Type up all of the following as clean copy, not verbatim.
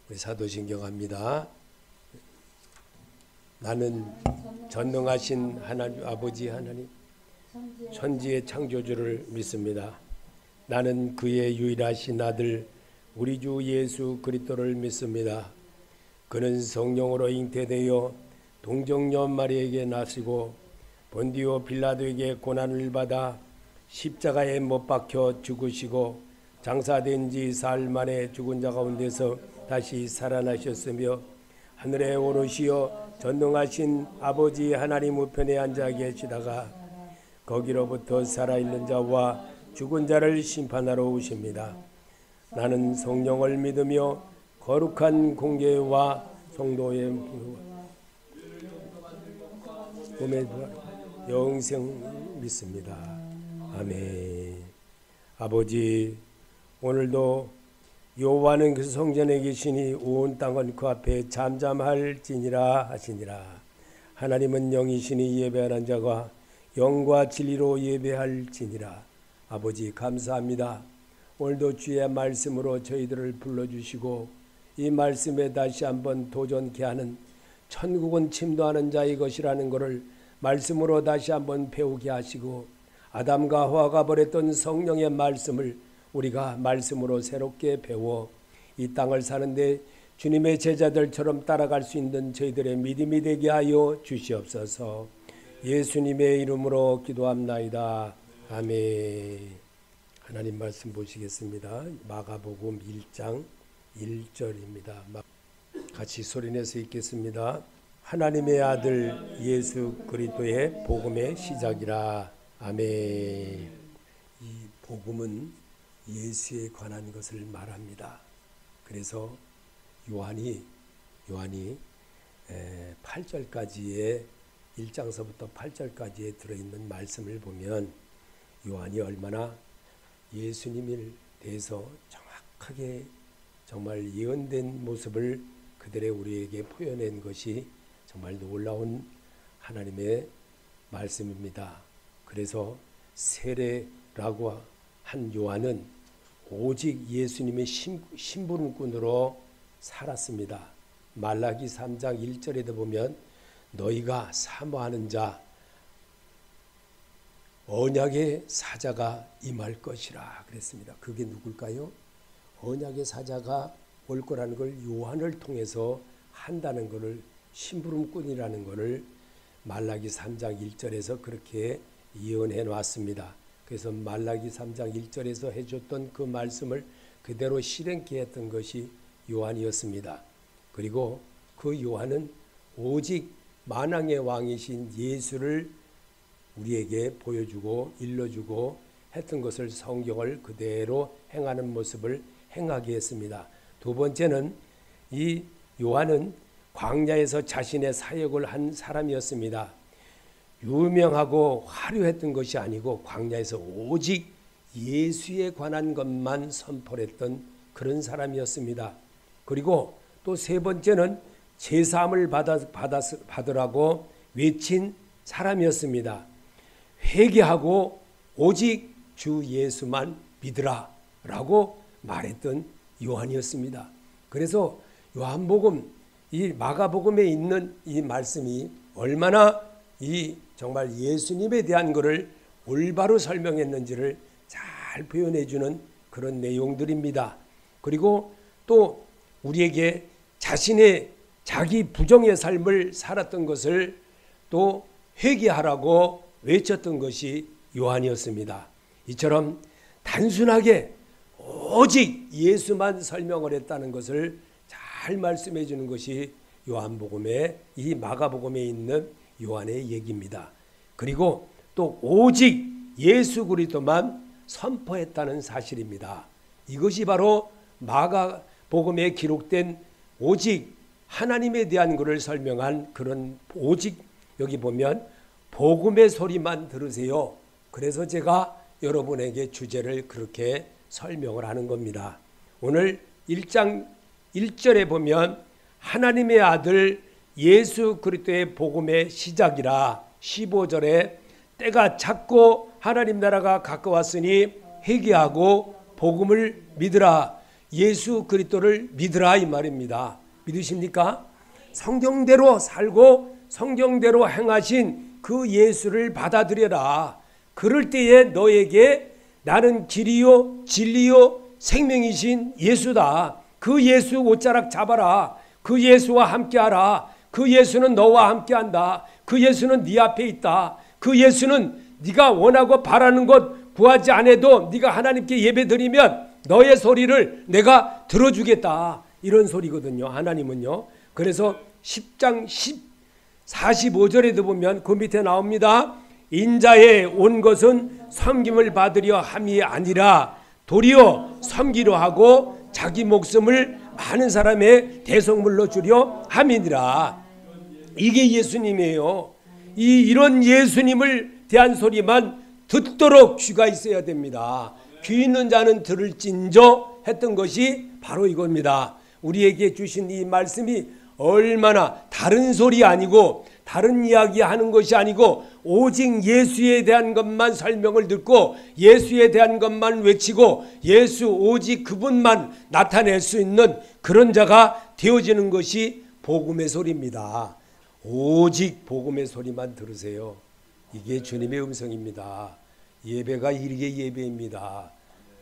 우리 사도신경 합니다. 나는 전능하신 하나님 아버지 하나님 천지의 창조주를 믿습니다. 나는 그의 유일하신 아들 우리 주 예수 그리스도를 믿습니다. 그는 성령으로 잉태되어 동정녀 마리에게 나시고 본디오 빌라도에게 고난을 받아 십자가에 못 박혀 죽으시고 장사된 지 사흘 만에 죽은 자 가운데서 다시 살아나셨으며 하늘에 오르시어 전능하신 아버지 하나님 우편에 앉아 계시다가 거기로부터 살아있는 자와 죽은 자를 심판하러 오십니다. 나는 성령을 믿으며 거룩한 공개와 성도의 몸의 영생 믿습니다. 아멘. 아버지, 오늘도 여호와는 그 성전에 계시니 온 땅은 그 앞에 잠잠할지니라 하시니라. 하나님은 영이시니 예배하는 자가 영과 진리로 예배할지니라. 아버지 감사합니다. 오늘도 주의 말씀으로 저희들을 불러주시고 이 말씀에 다시 한번 도전케 하는 천국은 침도하는 자의 것이라는 것을 말씀으로 다시 한번 배우게 하시고 아담과 하와가 버렸던 성령의 말씀을 우리가 말씀으로 새롭게 배워 이 땅을 사는데 주님의 제자들처럼 따라갈 수 있는 저희들의 믿음이 되게 하여 주시옵소서. 예수님의 이름으로 기도합나이다. 아멘. 하나님 말씀 보시겠습니다. 마가복음 1장 1절입니다. 같이 소리내서 읽겠습니다. 하나님의 아들 예수 그리스도의 복음의 시작이라. 아멘. 이 복음은 예수에 관한 것을 말합니다. 그래서 요한이 8절까지의 1장서부터 8절까지에 들어있는 말씀을 보면 요한이 얼마나 예수님에 대해서 정확하게 정말 예언된 모습을 그들의 우리에게 표현한 것이 정말 놀라운 하나님의 말씀입니다. 그래서 세례라고 한 요한은 오직 예수님의 심부름꾼으로 살았습니다. 말라기 3장 1절에도 보면 너희가 사모하는 자 언약의 사자가 임할 것이라 그랬습니다. 그게 누굴까요? 언약의 사자가 올 거라는 걸 요한을 통해서 한다는 것을 심부름꾼이라는 것을 말라기 3장 1절에서 그렇게 예언해 놨습니다. 그래서 말라기 3장 1절에서 해줬던 그 말씀을 그대로 실행케 했던 것이 요한이었습니다. 그리고 그 요한은 오직 만왕의 왕이신 예수를 우리에게 보여주고 일러주고 했던 것을 성경을 그대로 행하는 모습을 행하게 했습니다. 두 번째는 이 요한은 광야에서 자신의 사역을 한 사람이었습니다. 유명하고 화려했던 것이 아니고 광야에서 오직 예수에 관한 것만 선포했던 그런 사람이었습니다. 그리고 또 세 번째는 제사함을 받으라고 외친 사람이었습니다. 회개하고 오직 주 예수만 믿으라 라고 말했던 요한이었습니다. 그래서 요한복음, 이 마가복음에 있는 이 말씀이 얼마나 이 정말 예수님에 대한 것을 올바로 설명했는지를 잘 표현해 주는 그런 내용들입니다. 그리고 또 우리에게 자기 부정의 삶을 살았던 것을 또 회개하라고 외쳤던 것이 요한이었습니다. 이처럼 단순하게 오직 예수만 설명을 했다는 것을 잘 말씀해 주는 것이 요한복음에 이 마가복음에 있는 요한의 얘기입니다. 그리고 또 오직 예수 그리스도만 선포했다는 사실입니다. 이것이 바로 마가복음에 기록된 오직 하나님에 대한 것을 설명한 그런 오직 여기 보면 복음의 소리만 들으세요. 그래서 제가 여러분에게 주제를 그렇게 설명을 하는 겁니다. 오늘 1장 1절에 보면 하나님의 아들 예수 그리스도의 복음의 시작이라 15절에 때가 찼고 하나님 나라가 가까웠으니 회개하고 복음을 믿으라. 예수 그리스도를 믿으라 이 말입니다. 믿으십니까? 성경대로 살고 성경대로 행하신 그 예수를 받아들여라. 그럴 때에 너에게 나는 길이요 진리요 생명이신 예수다. 그 예수 옷자락 잡아라. 그 예수와 함께하라. 그 예수는 너와 함께한다. 그 예수는 네 앞에 있다. 그 예수는 네가 원하고 바라는 것 구하지 않아도 네가 하나님께 예배드리면 너의 소리를 내가 들어주겠다. 이런 소리거든요. 하나님은요. 그래서 10장 45절에도 보면 그 밑에 나옵니다. 인자에 온 것은 섬김을 받으려 함이 아니라 도리어 섬기려 하고 자기 목숨을 많은 사람의 대속물로 주려 함이니라. 이게 예수님이에요. 이런 예수님을 대한 소리만 듣도록 귀가 있어야 됩니다. 귀 있는 자는 들을진저 했던 것이 바로 이겁니다. 우리에게 주신 이 말씀이 얼마나 다른 소리 아니고 다른 이야기 하는 것이 아니고 오직 예수에 대한 것만 설명을 듣고 예수에 대한 것만 외치고 예수 오직 그분만 나타낼 수 있는 그런 자가 되어지는 것이 복음의 소리입니다. 오직 복음의 소리만 들으세요. 이게 주님의 음성입니다. 예배가 이게 예배입니다.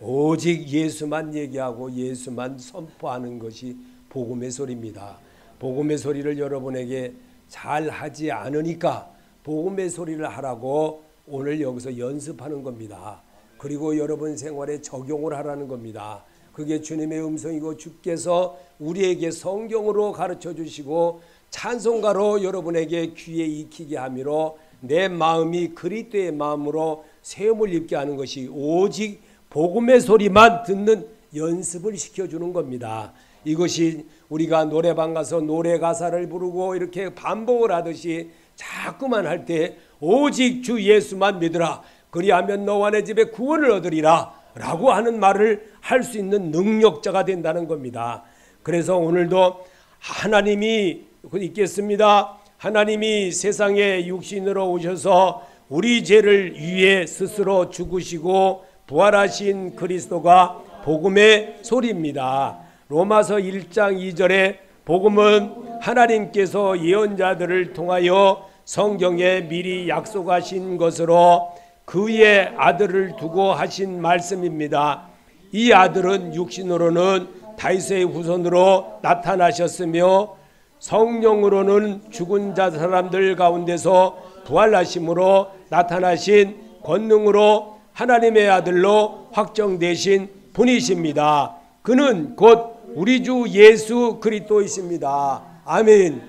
오직 예수만 얘기하고 예수만 선포하는 것이 복음의 소리입니다. 복음의 소리를 여러분에게 잘 하지 않으니까 복음의 소리를 하라고 오늘 여기서 연습하는 겁니다. 그리고 여러분 생활에 적용을 하라는 겁니다. 그게 주님의 음성이고 주께서 우리에게 성경으로 가르쳐 주시고 찬송가로 여러분에게 귀에 익히게 함으로 내 마음이 그리스도의 마음으로 세움을 입게 하는 것이 오직 복음의 소리만 듣는 연습을 시켜주는 겁니다. 이것이 우리가 노래방 가서 노래 가사를 부르고 이렇게 반복을 하듯이 자꾸만 할 때 오직 주 예수만 믿으라. 그리하면 너와 내 집에 구원을 얻으리라 라고 하는 말을 할 수 있는 능력자가 된다는 겁니다. 그래서 오늘도 하나님이 있겠습니다. 하나님이 세상에 육신으로 오셔서 우리 죄를 위해 스스로 죽으시고 부활하신 그리스도가 복음의 소리입니다. 로마서 1장 2절에 복음은 하나님께서 예언자들을 통하여 성경에 미리 약속하신 것으로 그의 아들을 두고 하신 말씀입니다. 이 아들은 육신으로는 다윗의 후손으로 나타나셨으며 성령으로는 죽은 자 사람들 가운데서 부활하심으로 나타나신 권능으로 하나님의 아들로 확정되신 분이십니다. 그는 곧 우리 주 예수 그리스도이십니다. 아멘.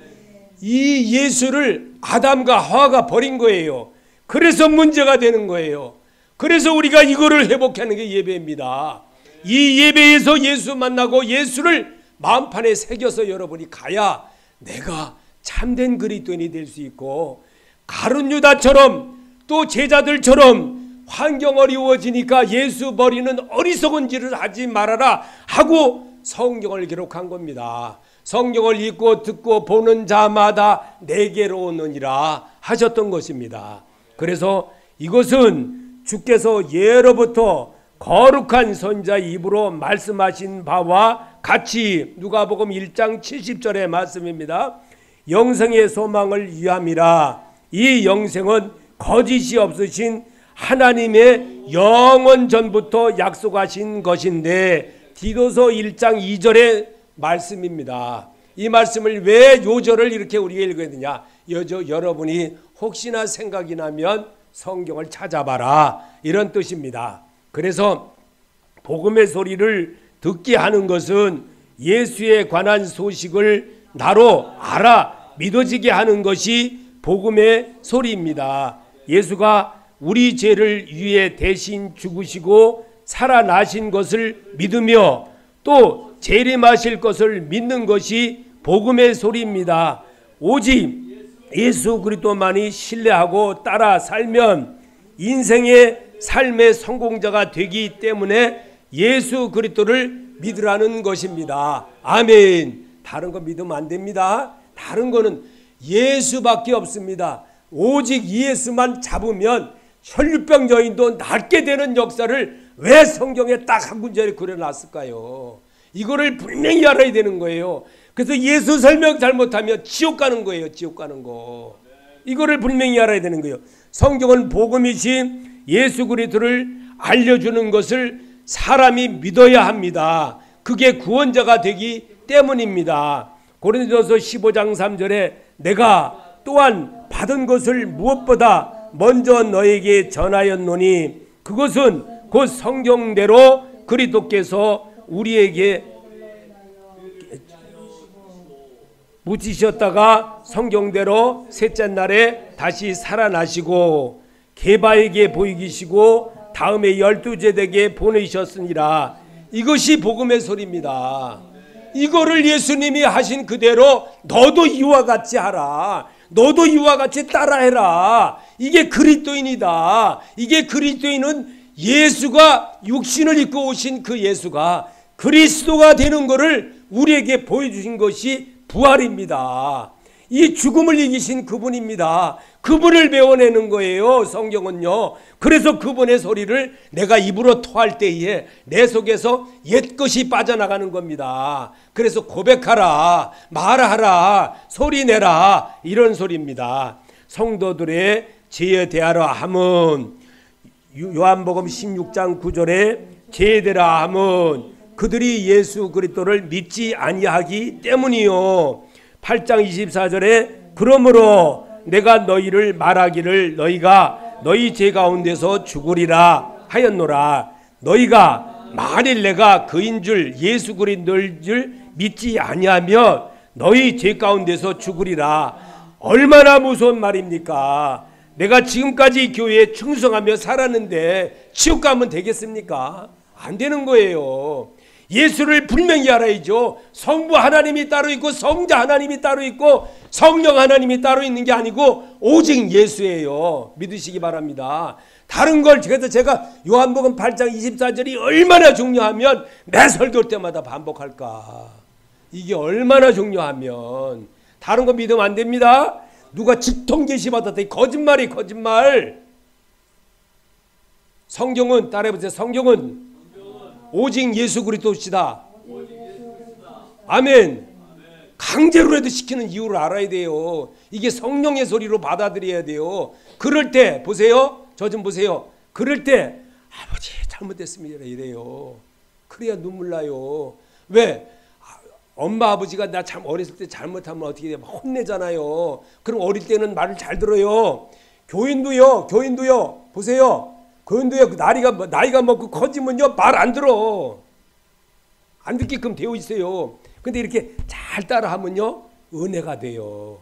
이 예수를 아담과 하와가 버린 거예요. 그래서 문제가 되는 거예요. 그래서 우리가 이거를 회복하는 게 예배입니다. 이 예배에서 예수 만나고 예수를 마음판에 새겨서 여러분이 가야 내가 참된 그리스도인이 될 수 있고 가룟 유다처럼 또 제자들처럼 환경 어려워지니까 예수 버리는 어리석은 짓을 하지 말아라 하고 성경을 기록한 겁니다. 성경을 읽고 듣고 보는 자마다 내게로 오느니라 하셨던 것입니다. 그래서 이것은 주께서 예로부터 거룩한 선자 입으로 말씀하신 바와 같이 누가복음 1장 70절의 말씀입니다. 영생의 소망을 위함이라. 이 영생은 거짓이 없으신 하나님의 영원 전부터 약속하신 것인데 디도서 1장 2절의 말씀입니다. 이 말씀을 왜 요절을 이렇게 우리가 읽어야 되냐? 여러분이 혹시나 생각이 나면 성경을 찾아봐라 이런 뜻입니다. 그래서 복음의 소리를 듣게 하는 것은 예수에 관한 소식을 나로 알아 믿어지게 하는 것이 복음의 소리입니다. 예수가 우리 죄를 위해 대신 죽으시고 살아나신 것을 믿으며 또 재림하실 것을 믿는 것이 복음의 소리입니다. 오직 예수 그리스도만이 신뢰하고 따라 살면 인생의 삶의 성공자가 되기 때문에 예수 그리스도를 믿으라는 것입니다. 아멘. 다른 거 믿으면 안 됩니다. 다른 거는 예수밖에 없습니다. 오직 예수만 잡으면 혈류병 여인도 낫게 되는 역사를 왜 성경에 딱 한 군데를 그려놨을까요? 이거를 분명히 알아야 되는 거예요. 그래서 예수 설명 잘못하면 지옥 가는 거예요. 지옥 가는 거. 이거를 분명히 알아야 되는 거예요. 성경은 복음이신 예수 그리스도를 알려주는 것을 사람이 믿어야 합니다. 그게 구원자가 되기 때문입니다. 고린도서 15장 3절에 내가 또한 받은 것을 무엇보다 먼저 너에게 전하였노니 그것은 곧 성경대로 그리스도께서 우리에게 묻히셨다가 성경대로 셋째 날에 다시 살아나시고 게바에게 보이시고 다음에 12제자에게 보내셨으니라. 이것이 복음의 소리입니다. 이거를 예수님이 하신 그대로 너도 이와 같이 하라. 너도 이와 같이 따라해라. 이게 그리스도인이다. 이게 그리스도인은 예수가 육신을 입고 오신 그 예수가 그리스도가 되는 것을 우리에게 보여주신 것이 부활입니다. 이 죽음을 이기신 그분입니다. 그분을 배워내는 거예요. 성경은요. 그래서 그분의 소리를 내가 입으로 토할 때에 내 속에서 옛것이 빠져나가는 겁니다. 그래서 고백하라, 말하라, 소리내라 이런 소리입니다. 성도들의 죄에 대하라 함은 요한복음 16장 9절에 죄에 대하라 함은 그들이 예수 그리스도를 믿지 아니하기 때문이요. 8장 24절에 그러므로 내가 너희를 말하기를 너희가 너희 죄 가운데서 죽으리라 하였노라. 너희가 만일 내가 그인 줄 예수 그리스도인 줄 믿지 아니하면 너희 죄 가운데서 죽으리라. 얼마나 무서운 말입니까? 내가 지금까지 교회에 충성하며 살았는데 지옥 가면 되겠습니까? 안 되는 거예요. 예수를 분명히 알아야죠. 성부 하나님이 따로 있고 성자 하나님이 따로 있고 성령 하나님이 따로 있는 게 아니고 오직 예수예요. 믿으시기 바랍니다. 다른 걸 그래서 제가 요한복음 8장 24절이 얼마나 중요하면 매 설교 때마다 반복할까. 이게 얼마나 중요하면 다른 거 믿으면 안 됩니다. 누가 직통 계시 받았더니 거짓말이 거짓말. 성경은 따라해보세요. 성경은 오직 예수 그리스도시다. 아멘. 강제로라도 시키는 이유를 알아야 돼요. 이게 성령의 소리로 받아들여야 돼요. 그럴 때 보세요. 저 좀 보세요. 그럴 때 아버지 잘못됐습니다 이래요. 그래야 눈물 나요. 왜? 엄마 아버지가 나 참 어렸을 때 잘못하면 어떻게 돼? 막 혼내잖아요. 그럼 어릴 때는 말을 잘 들어요. 교인도요. 보세요. 교인도요. 나이가 먹고 커지면요 말 안 들어. 안 듣게끔 되어 있어요. 근데 이렇게 잘 따라하면요 은혜가 돼요.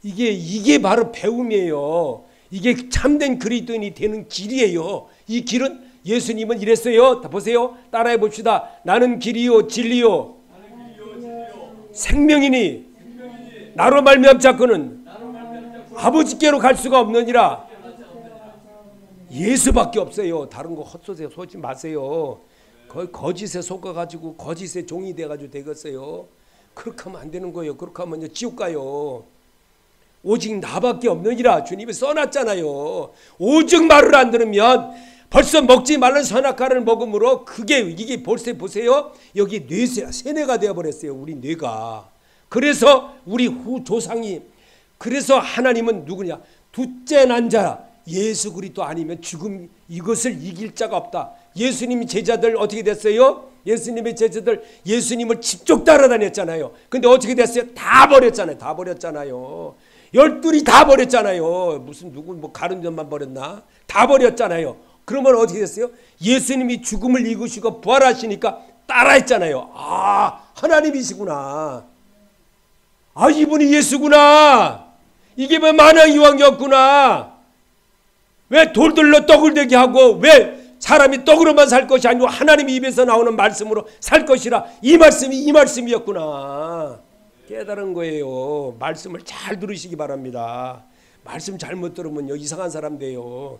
이게 바로 배움이에요. 이게 참된 그리스도인이 되는 길이에요. 이 길은 예수님은 이랬어요. 다 보세요. 따라해 봅시다. 나는 길이요 진리요 생명이니 나로 말미암 자꾸는 아버지께로 갈 수가 없느니라. 예수밖에 없어요. 다른 거 헛소리 쏘지 마세요. 거짓에 속아가지고 거짓의 종이 돼가지고 되겠어요. 그렇게 하면 안 되는 거예요. 그렇게 하면 지옥 가요. 오직 나밖에 없느니라 주님이 써놨잖아요. 오직 말을 안 들으면 벌써 먹지 말란 선악과를 먹음으로 이게 벌써 보세요. 여기 세뇌가 되어버렸어요. 우리 뇌가. 그래서 우리 조상이 그래서 하나님은 누구냐? 둘째 난 자 예수 그리스도 아니면 죽음 이것을 이길 자가 없다. 예수님의 제자들 어떻게 됐어요? 예수님의 제자들 예수님을 집쪽 따라다녔잖아요. 근데 어떻게 됐어요? 다 버렸잖아요. 12이 다 버렸잖아요. 무슨 누구 가른 점만 버렸나? 다 버렸잖아요. 그러면 어떻게 됐어요? 예수님이 죽음을 이기시고 부활하시니까 따라했잖아요. 아, 하나님이시구나. 아, 이분이 예수구나. 이게 왜 만왕 이왕이었구나. 왜 돌들로 떡을 되게 하고 왜 사람이 떡으로만 살 것이 아니고 하나님의 입에서 나오는 말씀으로 살 것이라. 이 말씀이었구나. 깨달은 거예요. 말씀을 잘 들으시기 바랍니다. 말씀 잘못 들으면요 이상한 사람 돼요.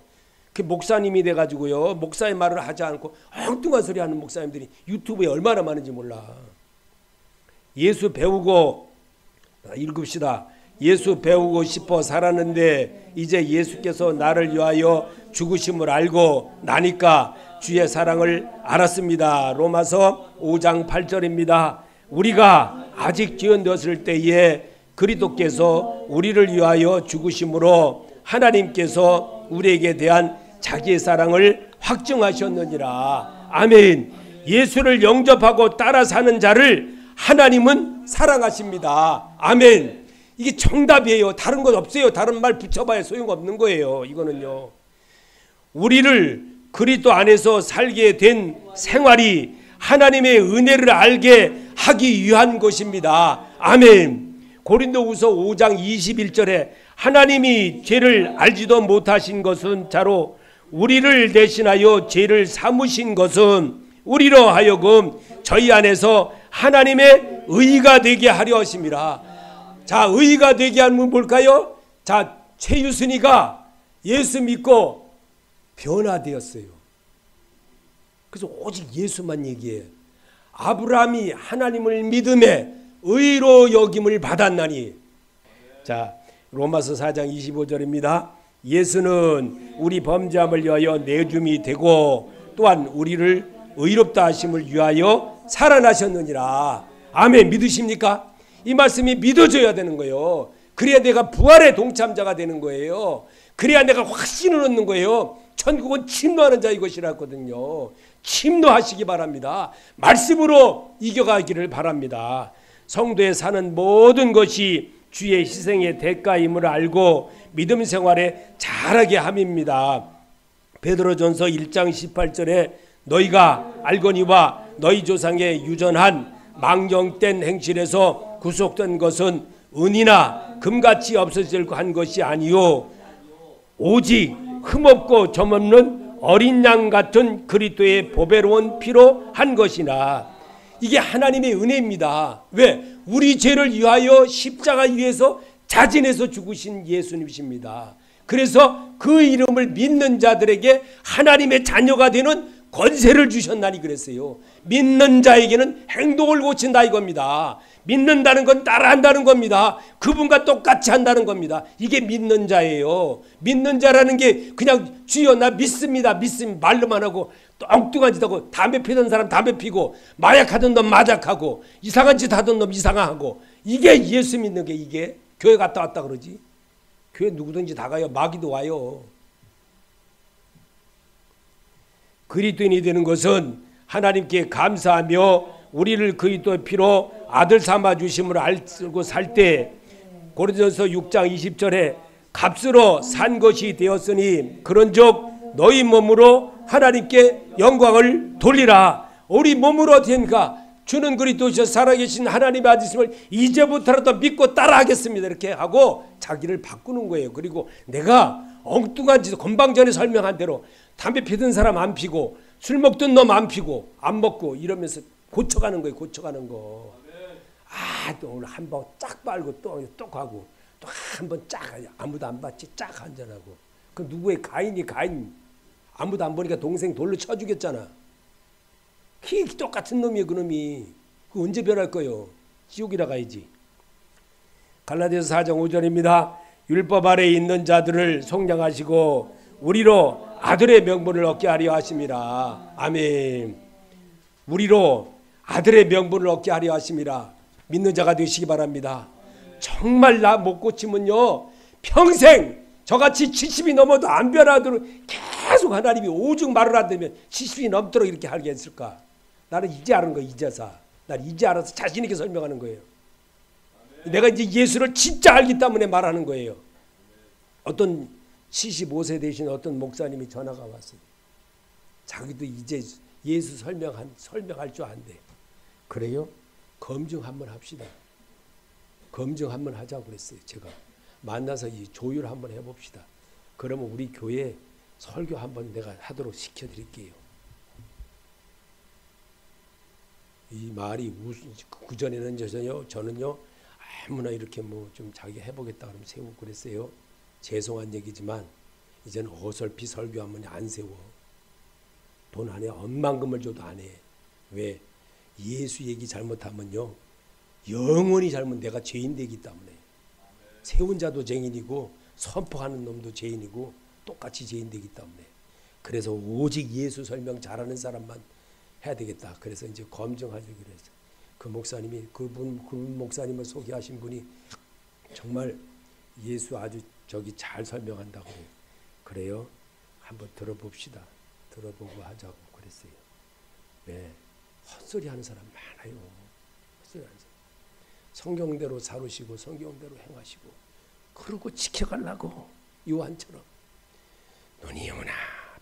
그 목사님이 돼가지고요 목사의 말을 하지 않고 엉뚱한 소리 하는 목사님들이 유튜브에 얼마나 많은지 몰라. 예수 배우고 읽읍시다. 예수 배우고 싶어 살았는데 이제 예수께서 나를 위하여 죽으심을 알고 나니까 주의 사랑을 알았습니다. 로마서 5장 8절입니다. 우리가 아직 지어졌을 때에 그리스도께서 우리를 위하여 죽으심으로 하나님께서 우리에게 대한 자기의 사랑을 확증하셨느니라. 아멘. 예수를 영접하고 따라 사는 자를 하나님은 사랑하십니다. 아멘. 이게 정답이에요. 다른 것 없어요. 다른 말 붙여봐야 소용없는 거예요. 이거는요. 우리를 그리스도 안에서 살게 된 생활이 하나님의 은혜를 알게 하기 위한 것입니다. 아멘. 고린도후서 5장 21절에 하나님이 죄를 알지도 못하신 것은 자로 우리를 대신하여 죄를 삼으신 것은 우리로 하여금 저희 안에서 하나님의 의가 되게 하려 하심이라. 자, 의가 되게 하면 뭘까요? 자, 최유순이가 예수 믿고 변화되었어요. 그래서 오직 예수만 얘기해. 아브라함이 하나님을 믿음에 의로 여김을 받았나니. 자, 로마서 4장 25절입니다. 예수는 우리 범죄함을 위하여 내줌이 되고 또한 우리를 의롭다 하심을 위하여 살아나셨느니라. 아멘. 믿으십니까? 이 말씀이 믿어져야 되는 거예요. 그래야 내가 부활의 동참자가 되는 거예요. 그래야 내가 확신을 얻는 거예요. 천국은 침노하는 자의 것이라거든요. 침노하시기 바랍니다. 말씀으로 이겨가기를 바랍니다. 성도에 사는 모든 것이 주의 희생의 대가임을 알고 믿음 생활에 잘하게 함입니다. 베드로전서 1장 18절에 너희가 알거니와 너희 조상의 유전한 망령된 행실에서 구속된 것은 은이나 금같이 없어질 한 것이 아니요 오직 흠없고 점없는 어린 양 같은 그리스도의 보배로운 피로 한 것이나. 이게 하나님의 은혜입니다. 왜? 우리 죄를 위하여 십자가 위에서 자진해서 죽으신 예수님이십니다. 그래서 그 이름을 믿는 자들에게 하나님의 자녀가 되는 권세를 주셨나니 그랬어요. 믿는 자에게는 행동을 고친다 이겁니다. 믿는다는 건 따라한다는 겁니다. 그분과 똑같이 한다는 겁니다. 이게 믿는 자예요. 믿는 자라는 게 그냥 주여 나 믿습니다. 말로만 하고 엉뚱한 짓 하고 담배 피던 사람 담배 피고 마약하던 놈 마약하고 이상한 짓 하던 놈 이상하고. 이게 예수 믿는 게. 이게 교회 갔다 왔다 그러지. 교회 누구든지 다 가요. 마귀도 와요. 그리스도인이 되는 것은 하나님께 감사하며 우리를 그리스도의 피로 아들 삼아 주심을 알고 살 때 고린도전서 6장 20절에 값으로 산 것이 되었으니 그런즉 너희 몸으로 하나님께 영광을 돌리라. 우리 몸으로 된가 주는 그리스도시여 살아계신 하나님의 아들이심을 이제부터라도 믿고 따라하겠습니다. 이렇게 하고 자기를 바꾸는 거예요. 그리고 내가 엉뚱한 짓 건방 전에 설명한 대로 담배 피던 사람 안 피고 술 먹던 놈 안 피고 안 먹고 이러면서 고쳐가는 거예요. 고쳐가는 거. 아, 또 오늘 한 번 쫙 빨고 또 가고 또 한 번 쫙 아무도 안 봤지 쫙 한잔하고. 그 누구의 가인이 가인 아무도 안 보니까 동생 돌로 쳐 죽였잖아. 키 똑같은 놈이에요. 그 놈이. 그 언제 변할 거요? 지옥이라 가야지. 갈라디아서 4장 5절입니다. 율법 아래에 있는 자들을 속량하시고 우리로 아들의 명분을 얻게 하려 하심이라. 아멘. 우리로 아들의 명분을 얻게 하려 하심이라. 믿는 자가 되시기 바랍니다. 정말 나 못 고치면요 평생 저같이 70이 넘어도 안 변하도록 계속 하나님이 오죽 말을 안 되면 70이 넘도록 이렇게 하게 했을까. 나는 이제 알은 거야. 이제서 난 이제 알아서 자신 있게 설명하는 거예요. 내가 이제 예수를 진짜 알기 때문에 말하는 거예요. 어떤 75세 되신 어떤 목사님이 전화가 왔어요. 자기도 이제 예수 설명할 줄 안돼. 그래요? 검증 한번 합시다. 검증 한번 하자고 그랬어요. 제가 만나서 이 조율 한번 해봅시다. 그러면 우리 교회 설교 한번 내가 하도록 시켜드릴게요. 이 말이 그전에는 저는요 아무나 이렇게 뭐 좀 자기 해보겠다 그러면 세우고 그랬어요. 죄송한 얘기지만 이제는 어설피 설교하면 안 세워. 돈 안 해. 엄만금을 줘도 안 해. 왜? 예수 얘기 잘못하면요 영원히 잘못 내가 죄인 되기 때문에. 세운 자도 죄인이고 선포하는 놈도 죄인이고 똑같이 죄인 되기 때문에. 그래서 오직 예수 설명 잘하는 사람만 해야 되겠다. 그래서 이제 검증하려고 그랬어요. 그 목사님이 그 목사님을 소개하신 분이 정말 예수 아주 잘 설명한다고 그래요. 그래요? 한번 들어봅시다. 들어보고 하자고 그랬어요. 네, 헛소리 하는 사람 많아요. 헛소리 하는 사람. 성경대로 살으시고 성경대로 행하시고 그러고 지켜가려고 요한처럼 눈이 오나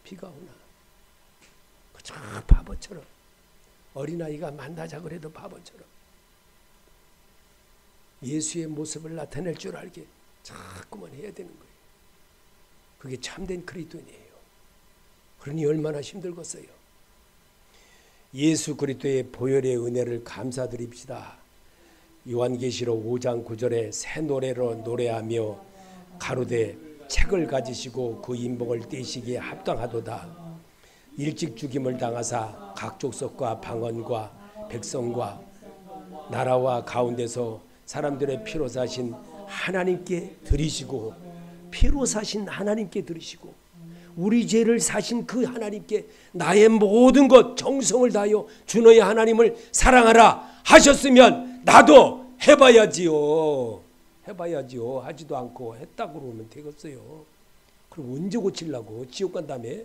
비가 오나 그저 바보처럼 어린아이가 만나자 그래도 바보처럼 예수의 모습을 나타낼 줄 알게 자꾸만 해야 되는 거예요. 그게 참된 그리스도인이에요. 그러니 얼마나 힘들겠어요. 예수 그리스도의 보혈의 은혜를 감사드립시다. 요한계시록 5장 9절에 새 노래로 노래하며 가로되 책을 가지시고 그 인복을 떼시기에 합당하도다. 일찍 죽임을 당하사 각 족속과 방언과 백성과 나라와 가운데서 사람들의 피로 사신 하나님께 드리시고 피로 사신 하나님께 드리시고 우리 죄를 사신 그 하나님께 나의 모든 것 정성을 다하여 주 너의 하나님을 사랑하라 하셨으면 나도 해봐야지요. 해봐야지요. 하지도 않고 했다고 그러면 되겠어요. 그럼 언제 고치려고? 지옥 간 다음에?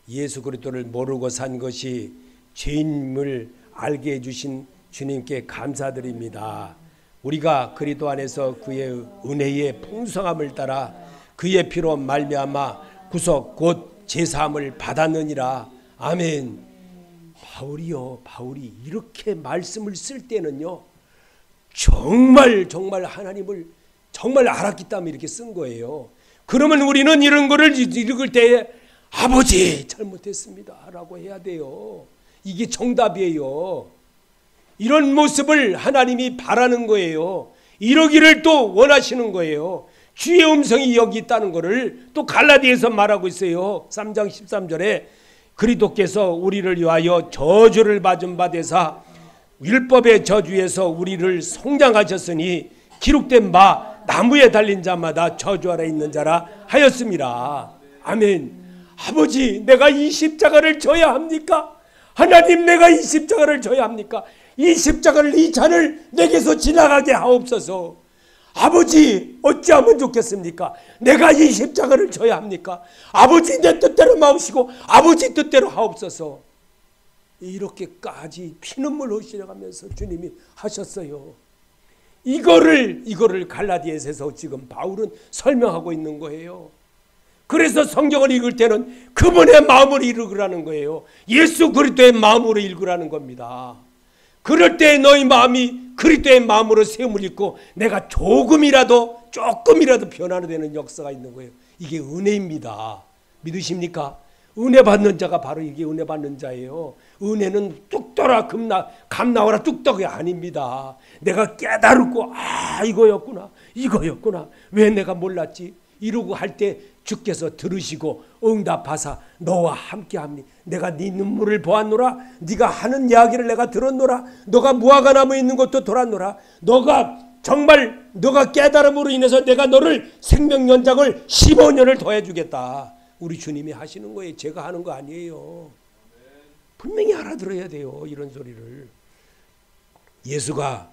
예수 그리스도를 모르고 산 것이 죄인임을 알게 해주신 주님께 감사드립니다. 우리가 그리스도 안에서 그의 은혜의 풍성함을 따라 그의 피로 말미암아 구속 곧 제사함을 받았느니라. 아멘. 바울이 이렇게 말씀을 쓸 때는요 정말 하나님을 정말 알았기 때문에 이렇게 쓴 거예요. 그러면 우리는 이런 거를 읽을 때에 아버지 잘못했습니다 라고 해야 돼요. 이게 정답이에요. 이런 모습을 하나님이 바라는 거예요. 이러기를 또 원하시는 거예요. 주의 음성이 여기 있다는 것을 또 갈라디아에서 말하고 있어요. 3장 13절에 그리스도께서 우리를 위하여 저주를 받은 바 되사 율법의 저주에서 우리를 속량하셨으니 기록된 바 나무에 달린 자마다 저주 아래 있는 자라 하였습니다. 아멘. 아버지 내가 이 십자가를 져야 합니까? 하나님 내가 이 십자가를 져야 합니까? 이 십자가를 이 잔을 내게서 지나가게 하옵소서. 아버지 어찌하면 좋겠습니까? 내가 이 십자가를 져야 합니까? 아버지 내 뜻대로 마시고 아버지 뜻대로 하옵소서. 이렇게까지 피눈물 흘려가면서 주님이 하셨어요. 이거를 갈라디아에서 지금 바울은 설명하고 있는 거예요. 그래서 성경을 읽을 때는 그분의 마음을 읽으라는 거예요. 예수 그리스도의 마음으로 읽으라는 겁니다. 그럴 때 너희 마음이 그리스도의 마음으로 세움을 입고 내가 조금이라도 변화되는 역사가 있는 거예요. 이게 은혜입니다. 믿으십니까? 은혜 받는 자가 바로 이게 은혜 받는 자예요. 은혜는 뚝떠라 감 나와라 뚝떡이 아닙니다. 내가 깨달고 이거였구나 왜 내가 몰랐지 이러고 할 때 주께서 들으시고 응답하사 너와 함께합니다. 내가 네 눈물을 보았노라. 네가 하는 이야기를 내가 들었노라. 너가 무화과나무에 있는 것도 돌았노라. 너가 깨달음으로 인해서 내가 너를 생명연장을 15년을 더 해주겠다. 우리 주님이 하시는 거예요. 제가 하는 거 아니에요. 분명히 알아들어야 돼요. 이런 소리를. 예수가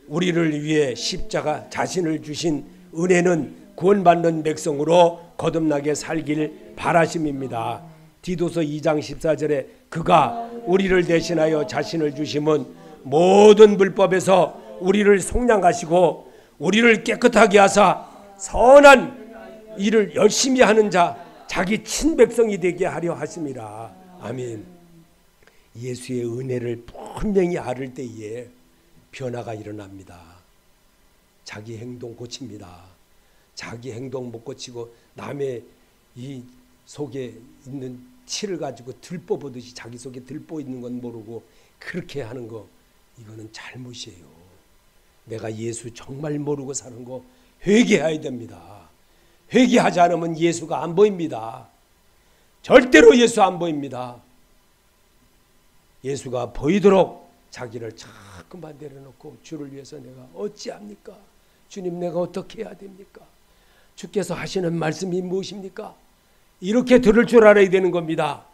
우리를 위해 십자가 자신을 주신 은혜는 구원받는 백성으로 거듭나게 살길 바라심입니다. 디도서 2장 14절에 그가 우리를 대신하여 자신을 주심은 모든 불법에서 우리를 속량하시고 우리를 깨끗하게 하사 선한 일을 열심히 하는 자 자기 친백성이 되게 하려 하심이라. 아멘. 예수의 은혜를 분명히 알을 때에 변화가 일어납니다. 자기 행동 고칩니다. 자기 행동 못 고치고 남의 이 속에 있는 티를 가지고 들뽑듯이 자기 속에 들뽑 있는 건 모르고 그렇게 하는 거 이거는 잘못이에요. 내가 예수 정말 모르고 사는 거 회개해야 됩니다. 회개하지 않으면 예수가 안 보입니다. 절대로 예수 안 보입니다. 예수가 보이도록 자기를 자꾸만 내려놓고 주를 위해서 내가 어찌합니까? 주님 내가 어떻게 해야 됩니까? 주께서 하시는 말씀이 무엇입니까? 이렇게 들을 줄 알아야 되는 겁니다.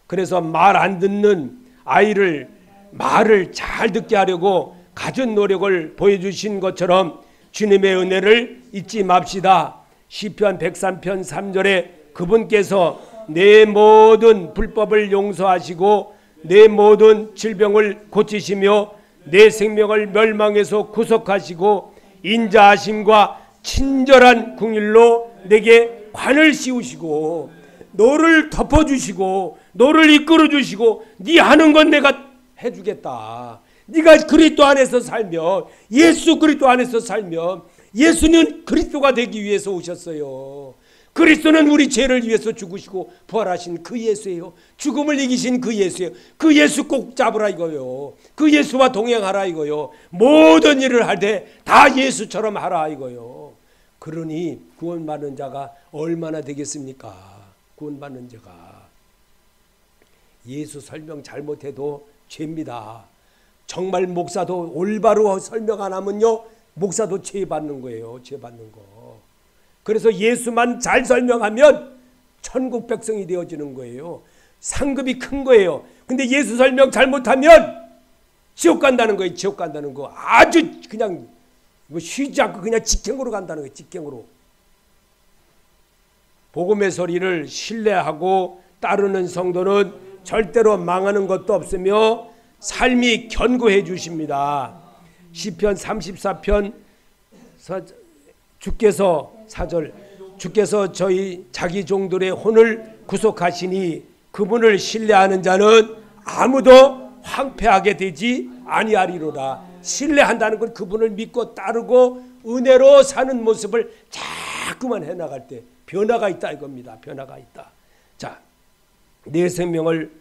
그래서 말 안 듣는 아이를 말을 잘 듣게 하려고 갖은 노력을 보여주신 것처럼 주님의 은혜를 잊지 맙시다. 시편 103편 3절에 그분께서 내 모든 불법을 용서하시고 내 모든 질병을 고치시며 내 생명을 멸망에서 구속하시고 인자하심과 친절한 긍휼로 내게 관을 씌우시고 너를 덮어주시고 너를 이끌어주시고 네 하는 건 내가 해주겠다. 네가 그리스도 안에서 살면, 예수 그리스도 안에서 살면, 예수는 그리스도가 되기 위해서 오셨어요. 그리스도는 우리 죄를 위해서 죽으시고 부활하신 그 예수예요. 죽음을 이기신 그 예수예요. 그 예수 꼭 잡으라 이거요. 그 예수와 동행하라 이거요. 모든 일을 할 때 다 예수처럼 하라 이거요. 그러니 구원받는 자가 얼마나 되겠습니까? 구원받는 자가 예수 설명 잘못해도 죄입니다. 정말 목사도 올바로 설명 안 하면요, 목사도 죄 받는 거예요. 죄 받는 거. 그래서 예수만 잘 설명하면 천국 백성이 되어지는 거예요. 상급이 큰 거예요. 근데 예수 설명 잘못하면 지옥 간다는 거예요. 지옥 간다는 거. 아주 그냥 쉬지 않고 그냥 직행으로 간다는 거예요. 직행으로. 복음의 소리를 신뢰하고 따르는 성도는 절대로 망하는 것도 없으며 삶이 견고해 주십니다. 시편 34편 주께서 4절 주께서 저희 자기 종들의 혼을 구속하시니 그분을 신뢰하는 자는 아무도 황폐하게 되지 아니하리로다. 신뢰한다는 건 그분을 믿고 따르고 은혜로 사는 모습을 자꾸만 해나갈 때 변화가 있다 이겁니다. 변화가 있다. 자, 내 생명을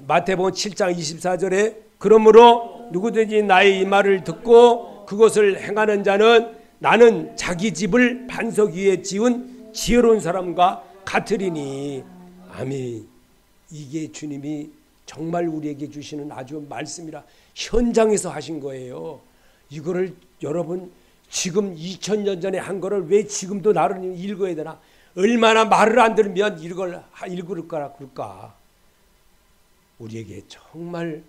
마태복음 7장 24절에 그러므로 누구든지 나의 이 말을 듣고 그것을 행하는 자는 나는 자기 집을 반석 위에 지은 지혜로운 사람과 같으리니. 아멘. 이게 주님이 정말 우리에게 주시는 아주 말씀이라 현장에서 하신 거예요. 이거를 여러분 지금 2000년 전에 한 거를 왜 지금도 나를 읽어야 되나? 얼마나 말을 안 들으면 이걸 읽을까 그럴까? 우리에게 정말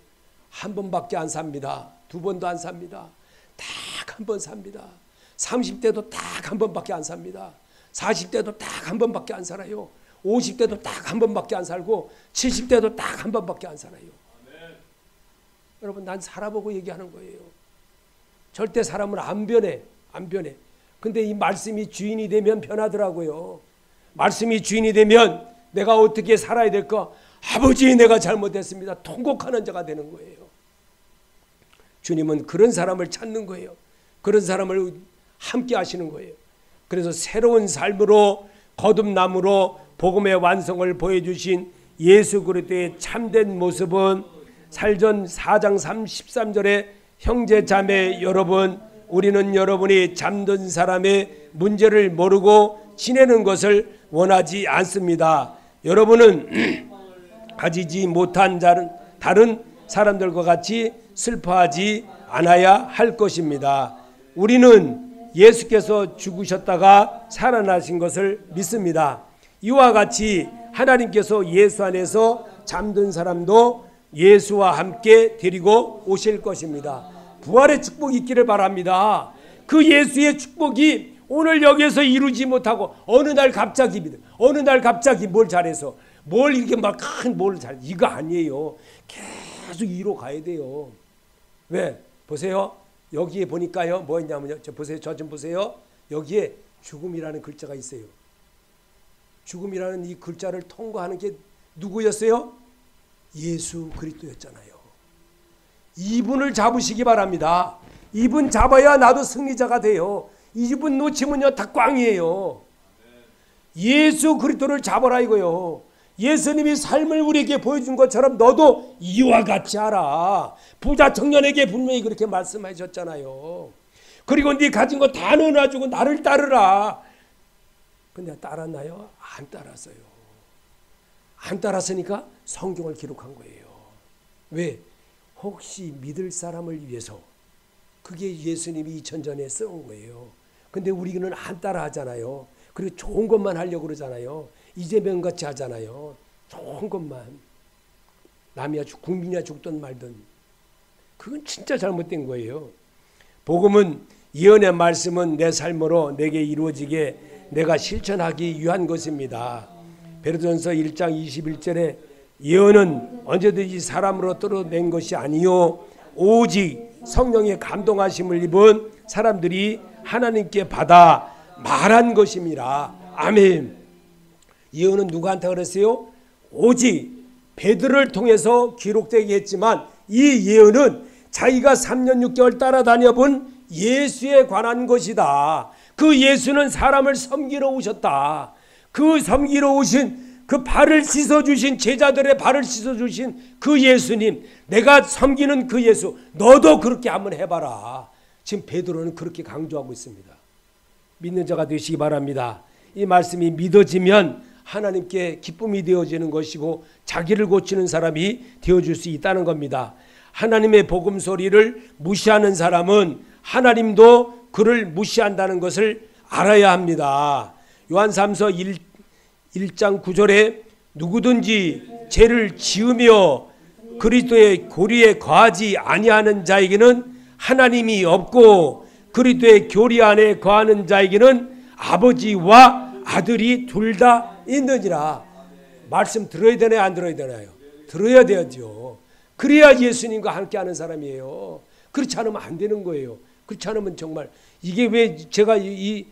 한 번밖에 안 삽니다. 두 번도 안 삽니다. 딱 한 번 삽니다. 30대도 딱 한 번밖에 안 삽니다. 40대도 딱 한 번밖에 안 살아요. 50대도 딱 한 번밖에 안 살고 70대도 딱 한 번밖에 안 살아요. 아멘. 여러분, 난 살아보고 얘기하는 거예요. 절대 사람은 안 변해. 안 변해. 근데 이 말씀이 주인이 되면 변하더라고요. 말씀이 주인이 되면 내가 어떻게 살아야 될까? 아버지, 내가 잘못했습니다. 통곡하는 자가 되는 거예요. 주님은 그런 사람을 찾는 거예요. 그런 사람을 함께 하시는 거예요. 그래서 새로운 삶으로 거듭남으로 복음의 완성을 보여주신 예수 그리스도의 참된 모습은 살전 4장 33절에 형제 자매 여러분, 우리는 여러분이 잠든 사람의 문제를 모르고 지내는 것을 원하지 않습니다. 여러분은 가지지 못한 다른 사람들과 같이 슬퍼하지 않아야 할 것입니다. 우리는 예수께서 죽으셨다가 살아나신 것을 믿습니다. 이와 같이 하나님께서 예수 안에서 잠든 사람도 예수와 함께 데리고 오실 것입니다. 부활의 축복이 있기를 바랍니다. 그 예수의 축복이 오늘 여기에서 이루지 못하고 어느 날 갑자기 뭘 잘해서 뭘 이렇게 막 큰 뭘 잘, 이거 아니에요. 계속 이로 가야 돼요. 왜? 보세요. 여기에 보니까요, 뭐 있냐면요. 보세요. 저 좀 보세요. 여기에 죽음이라는 글자가 있어요. 죽음이라는 이 글자를 통과하는 게 누구였어요? 예수 그리스도였잖아요. 이분을 잡으시기 바랍니다. 이분 잡아야 나도 승리자가 돼요. 이분 놓치면요 다 꽝이에요. 예수 그리스도를 잡아라 이거요. 예수님이 삶을 우리에게 보여준 것처럼 너도 이와 같이 하라. 부자 청년에게 분명히 그렇게 말씀하셨잖아요. 그리고 네 가진 거 다 넣어놔주고 나를 따르라. 근데 따랐나요? 안 따랐어요. 안 따랐으니까 성경을 기록한 거예요. 왜? 혹시 믿을 사람을 위해서. 그게 예수님이 2000년 전에 써온 거예요. 근데 우리는 안 따라 하잖아요. 그리고 좋은 것만 하려고 그러잖아요. 이재명 같이 하잖아요. 좋은 것만. 남이야 국민이야 죽든 말든. 그건 진짜 잘못된 거예요. 복음은 예언의 말씀은 내 삶으로 내게 이루어지게 내가 실천하기 위한 것입니다. 베드로전서 1장 21절에 예언은 언제든지 사람으로 떨어낸 것이 아니요 오직 성령의 감동하심을 입은 사람들이 하나님께 받아 말한 것입니다. 아멘. 예언은 누구한테 그랬어요? 오직 베드로를 통해서 기록되게 했지만 이 예언은 자기가 3년 6개월 따라다녀본 예수에 관한 것이다. 그 예수는 사람을 섬기러 오셨다. 그 섬기러 오신 그 발을 씻어주신 제자들의 발을 씻어주신 그 예수님, 내가 섬기는 그 예수, 너도 그렇게 한번 해봐라. 지금 베드로는 그렇게 강조하고 있습니다. 믿는 자가 되시기 바랍니다. 이 말씀이 믿어지면 하나님께 기쁨이 되어지는 것이고 자기를 고치는 사람이 되어줄 수 있다는 겁니다. 하나님의 복음 소리를 무시하는 사람은 하나님도 그를 무시한다는 것을 알아야 합니다. 요한삼서 1장 9절에 누구든지 죄를 지으며 그리스도의 교리에 거하지 아니하는 자에게는 하나님이 없고 그리스도의 교리 안에 거하는 자에게는 아버지와 아들이 둘 다 있느니라. 말씀 들어야 되나요? 안 들어야 되나요? 들어야 되죠. 그래야 예수님과 함께하는 사람이에요. 그렇지 않으면 안 되는 거예요. 그렇지 않으면 정말 이게 왜 제가 이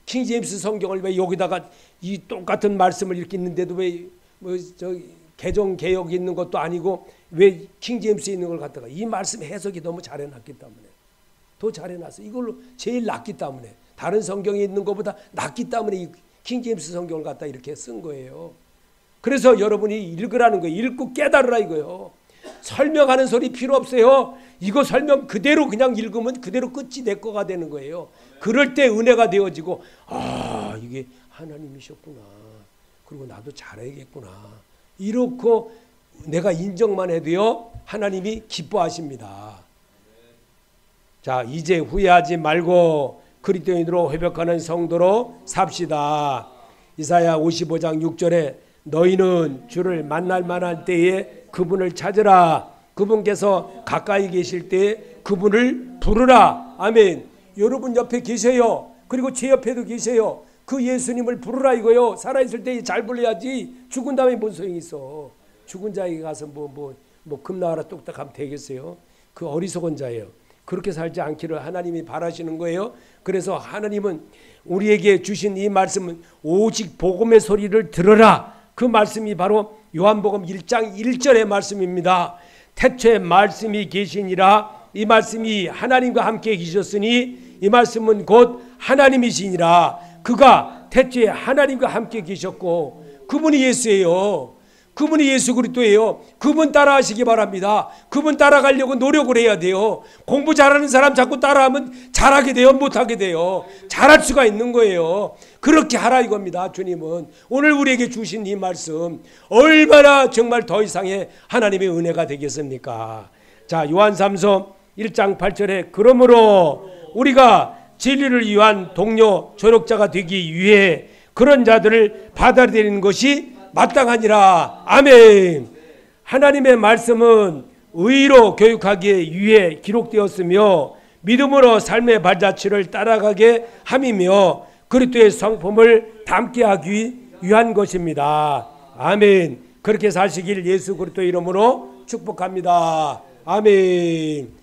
킹제임스 성경을 왜 여기다가 이 똑같은 말씀을 이렇게 있는데도 왜 뭐 저 개정 개혁이 있는 것도 아니고 왜 킹제임스에 있는 걸 갖다가 이 말씀 해석이 너무 잘해놨기 때문에 더 잘해놨어. 이걸로 제일 낫기 때문에 다른 성경에 있는 것보다 낫기 때문에 이 킹제임스 성경을 갖다 이렇게 쓴 거예요. 그래서 여러분이 읽으라는 거예요. 읽고 깨달으라 이거예요. 설명하는 소리 필요 없어요. 이거 설명 그대로 그냥 읽으면 그대로 끝이 내 거가 되는 거예요. 그럴 때 은혜가 되어지고 아 이게 하나님이셨구나. 그리고 나도 잘해야겠구나. 이렇고 내가 인정만 해도요 하나님이 기뻐하십니다. 자 이제 후회하지 말고 그리스도인으로 회복하는 성도로 삽시다. 이사야 55장 6절에 너희는 주를 만날 만한 때에 그분을 찾으라. 그분께서 가까이 계실 때에 그분을 부르라. 아멘. 여러분 옆에 계세요. 그리고 제 옆에도 계세요. 그 예수님을 부르라 이거요. 살아있을 때 잘 불러야지. 죽은 다음에 뭔 소용이 있어. 죽은 자에게 가서 뭐 금나와라 뚝딱 하면 되겠어요. 그 어리석은 자예요. 그렇게 살지 않기를 하나님이 바라시는 거예요. 그래서 하나님은 우리에게 주신 이 말씀은 오직 복음의 소리를 들어라. 그 말씀이 바로 요한복음 1장 1절의 말씀입니다. 태초에 말씀이 계시니라. 이 말씀이 하나님과 함께 계셨으니 이 말씀은 곧 하나님이시니라. 그가 태초에 하나님과 함께 계셨고 그분이 예수예요. 그분이 예수 그리스도예요. 그분 따라하시기 바랍니다. 그분 따라가려고 노력을 해야 돼요. 공부 잘하는 사람 자꾸 따라하면 잘하게 돼요? 못하게 돼요? 잘할 수가 있는 거예요. 그렇게 하라 이겁니다. 주님은 오늘 우리에게 주신 이 말씀 얼마나 정말 더 이상의 하나님의 은혜가 되겠습니까? 자 요한삼서 1장 8절에 그러므로 우리가 진리를 위한 동료 조력자가 되기 위해 그런 자들을 받아들이는 것이 마땅하니라. 아멘. 하나님의 말씀은 의로 교육하기 위해 기록되었으며 믿음으로 삶의 발자취를 따라가게 함이며 그리스도의 성품을 담게 하기 위한 것입니다. 아멘. 그렇게 사시길 예수 그리스도 이름으로 축복합니다. 아멘.